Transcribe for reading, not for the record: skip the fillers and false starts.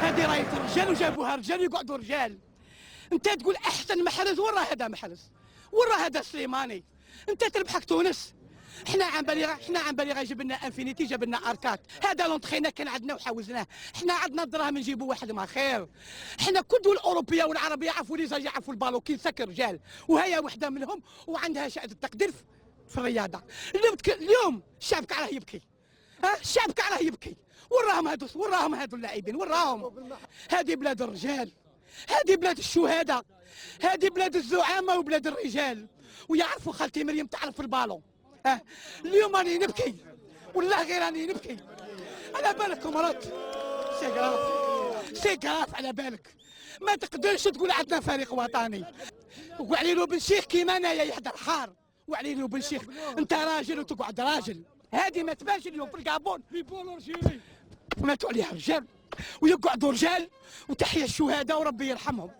هذه راية رجال وجابوها رجال يقعدوا رجال. انت تقول احسن محرز، وين راه هذا محرز؟ وين راه هذا سليماني؟ انت تربحك تونس. حنا عن بالي جاب لنا انفينيتي، جاب لنا اركات، هذا لونطخينا كان عندنا وحوزناه. حنا عندنا الدراهم نجيبوا واحد ما خير. حنا كل الدول الاوروبيه والعربيه يعرفوا لي زاج، يعرفوا البالو كي سكر رجال، وهي وحده منهم وعندها شهاده التقدير في الرياضه. اليوم الشعب كاع راه يبكي، ها الشعب كاع راه يبكي. وين راهم هادو اللاعبين؟ وين راهم؟ هذه بلاد الرجال، هذه بلاد الشهداء، هذه بلاد الزعامه وبلاد الرجال. ويعرفوا خالتي مريم تعرف البالون. اليوم راني نبكي، والله غير راني نبكي. على بالك مرات سي كراف على بالك. ما تقدرش تقول عندنا فريق وطني. وعليلو بن شيخ كيما انايا يحضر حار، وعليلو بن شيخ انت راجل وتقعد راجل. هذه ما تبانش اليوم في الكابون، ماتوا عليها رجال ويقعدوا رجال. وتحيا الشهداء وربي يرحمهم.